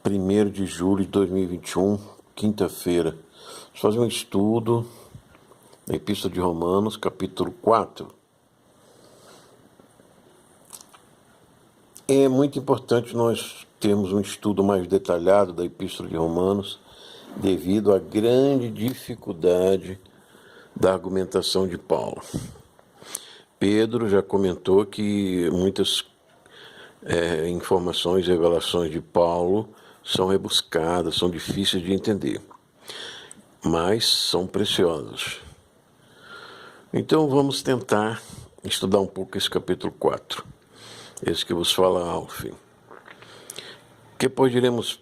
1º de julho de 2021, quinta-feira. Vamos fazer um estudo da Epístola de Romanos, capítulo 4. É muito importante nós termos um estudo mais detalhado da Epístola de Romanos, devido à grande dificuldade da argumentação de Paulo. Pedro já comentou que muitas informações e revelações de Paulo são rebuscadas, são difíceis de entender, mas são preciosas. Então vamos tentar estudar um pouco esse capítulo 4, esse que vos fala Alf. Que pois diremos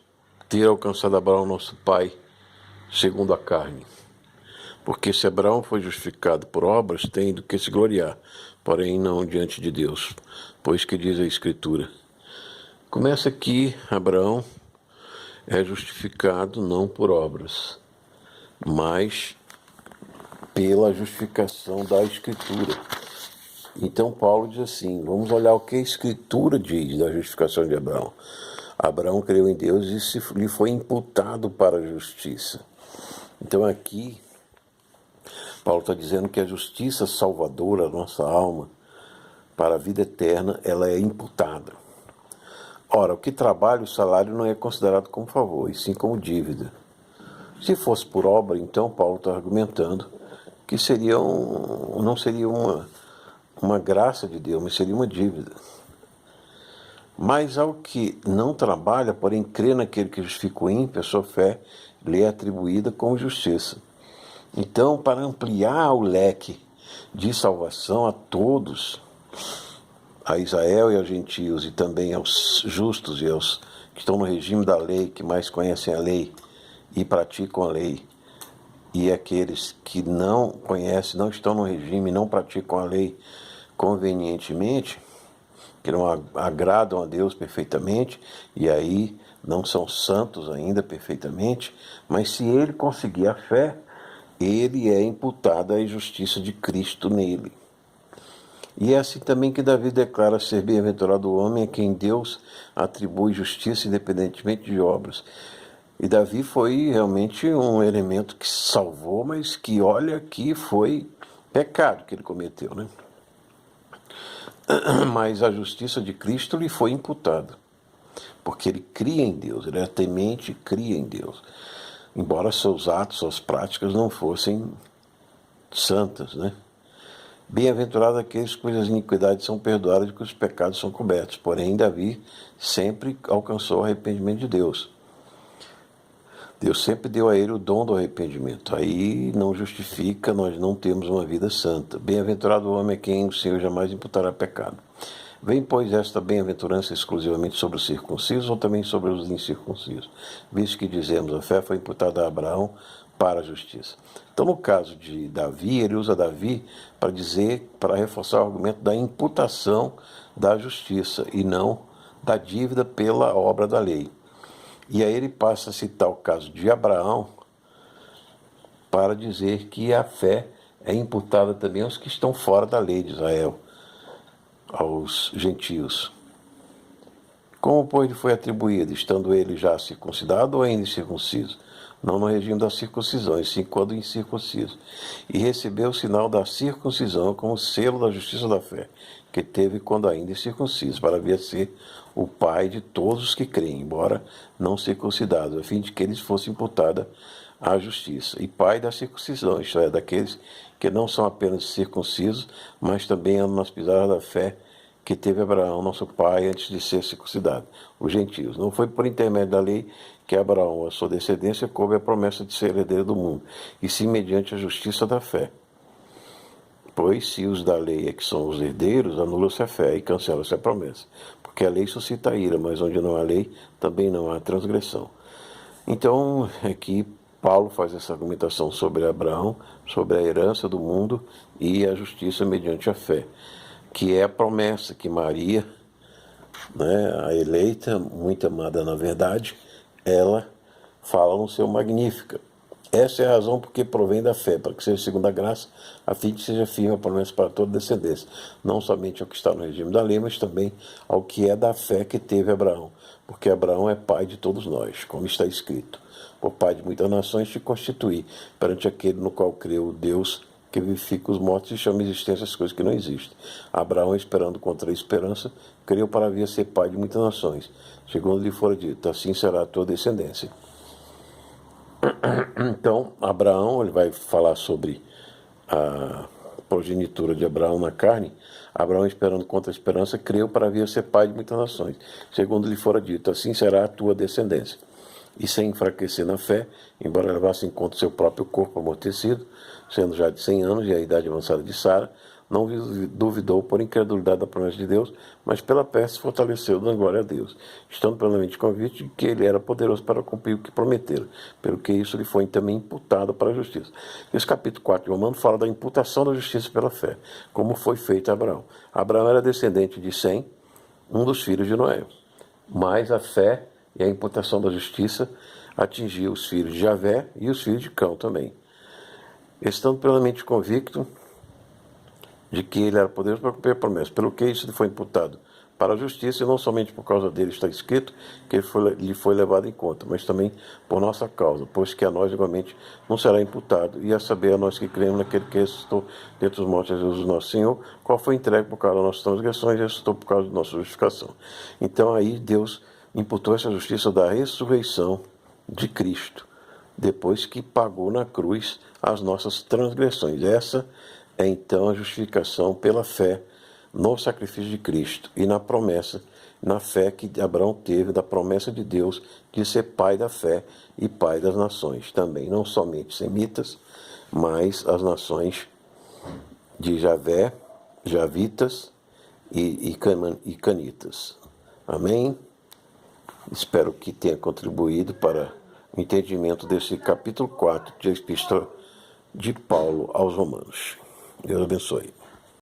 ter alcançado Abraão nosso pai segundo a carne? Porque se Abraão foi justificado por obras, tem do que se gloriar, porém não diante de Deus, pois que diz a Escritura. Começa aqui, Abraão é justificado não por obras, mas pela justificação da Escritura. Então Paulo diz assim, vamos olhar o que a Escritura diz da justificação de Abraão. Abraão creu em Deus e lhe foi imputado para a justiça. Então aqui, Paulo está dizendo que a justiça salvadora da nossa alma para a vida eterna, ela é imputada. Ora, o que trabalha, o salário não é considerado como favor, e sim como dívida. Se fosse por obra, então, Paulo está argumentando que não seria uma graça de Deus, mas seria uma dívida. Mas ao que não trabalha, porém crê naquele que justifica o ímpio, a sua fé lhe é atribuída como justiça. Então, para ampliar o leque de salvação a todos, a Israel e aos gentios, e também aos justos e aos que estão no regime da lei, que mais conhecem a lei e praticam a lei, e aqueles que não conhecem, não estão no regime, não praticam a lei convenientemente, que não agradam a Deus perfeitamente, e aí não são santos ainda perfeitamente, mas se ele conseguir a fé, ele é imputado à justiça de Cristo nele. E é assim também que Davi declara ser bem-aventurado o homem a quem Deus atribui justiça independentemente de obras. E Davi foi realmente um elemento que salvou, mas que olha que foi pecado que ele cometeu, né? Mas a justiça de Cristo lhe foi imputada, porque ele cria em Deus, ele é temente e cria em Deus. Embora seus atos, suas práticas não fossem santas, né? Bem-aventurados aqueles cujas iniquidades são perdoadas e cujos pecados são cobertos. Porém, Davi sempre alcançou o arrependimento de Deus. Deus sempre deu a ele o dom do arrependimento. Aí não justifica, nós não temos uma vida santa. Bem-aventurado o homem a quem o Senhor jamais imputará pecado. Vem, pois, esta bem-aventurança exclusivamente sobre os circuncisos ou também sobre os incircuncisos? Visto que dizemos, a fé foi imputada a Abraão para a justiça. Então, no caso de Davi, ele usa Davi para dizer, para reforçar o argumento da imputação da justiça e não da dívida pela obra da lei. E aí ele passa a citar o caso de Abraão para dizer que a fé é imputada também aos que estão fora da lei de Israel, aos gentios. Como, pois, lhe foi atribuído, estando ele já circuncidado ou ainda incircunciso? Não no regime da circuncisão, e sim quando incircunciso. E recebeu o sinal da circuncisão como selo da justiça da fé, que teve quando ainda incircunciso, para vir a ser o pai de todos os que creem, embora não circuncidados, a fim de que eles fossem imputada a justiça. E pai da circuncisão, isto é, daqueles que não são apenas circuncisos, mas também andam nas pisadas da fé que teve Abraão, nosso pai, antes de ser circuncidado, os gentios. Não foi por intermédio da lei que Abraão, a sua descendência, coube a promessa de ser herdeiro do mundo, e sim mediante a justiça da fé. Pois se os da lei é que são os herdeiros, anula-se a fé e cancela-se a promessa. Porque a lei suscita a ira, mas onde não há lei, também não há transgressão. Então, aqui Paulo faz essa argumentação sobre Abraão, sobre a herança do mundo e a justiça mediante a fé, que é a promessa que Maria, né, a eleita, muito amada na verdade, ela fala no seu Magnífica. Essa é a razão porque provém da fé, para que seja segundo a graça, a fim de que seja firme a promessa para toda descendência, não somente ao que está no regime da lei, mas também ao que é da fé que teve Abraão, porque Abraão é pai de todos nós, como está escrito. Por pai de muitas nações te constituí, perante aquele no qual creu Deus, que vivifica os mortos e chama existência as coisas que não existem. Abraão, esperando contra a esperança, creu para vir a ser pai de muitas nações, segundo lhe fora dito, assim será a tua descendência. Então, Abraão, ele vai falar sobre a progenitura de Abraão na carne. Abraão, esperando contra a esperança, creu para vir a ser pai de muitas nações, segundo lhe fora dito, assim será a tua descendência. E sem enfraquecer na fé, embora levasse em conta seu próprio corpo amortecido, sendo já de 100 anos e a idade avançada de Sara, não duvidou por incredulidade da promessa de Deus, mas pela fé se fortaleceu dando glória a Deus, estando plenamente convicto de que ele era poderoso para cumprir o que prometera, pelo que isso lhe foi também imputado para a justiça. Esse capítulo 4 de Romanos fala da imputação da justiça pela fé, como foi feito a Abraão. Abraão era descendente de Sem, um dos filhos de Noé, mas a fé e a imputação da justiça atingiu os filhos de Javé e os filhos de Cão também. Estando plenamente convicto de que ele era poderoso para cumprir a promessa, pelo que isso lhe foi imputado para a justiça, e não somente por causa dele está escrito que lhe foi levado em conta, mas também por nossa causa, pois que a nós igualmente não será imputado, e a saber a nós que cremos naquele que ressuscitou dentre os mortos, Jesus nosso Senhor, qual foi entregue por causa das nossas transgressões e ressuscitou por causa da nossa justificação. Então aí Deus imputou essa justiça da ressurreição de Cristo, depois que pagou na cruz as nossas transgressões. Essa é então a justificação pela fé no sacrifício de Cristo e na promessa, na fé que Abraão teve da promessa de Deus de ser pai da fé e pai das nações também, não somente semitas, mas as nações de Javé, Javitas e Canitas. Amém? Espero que tenha contribuído para o entendimento desse capítulo 4 da Epístola de Paulo aos Romanos. Deus abençoe.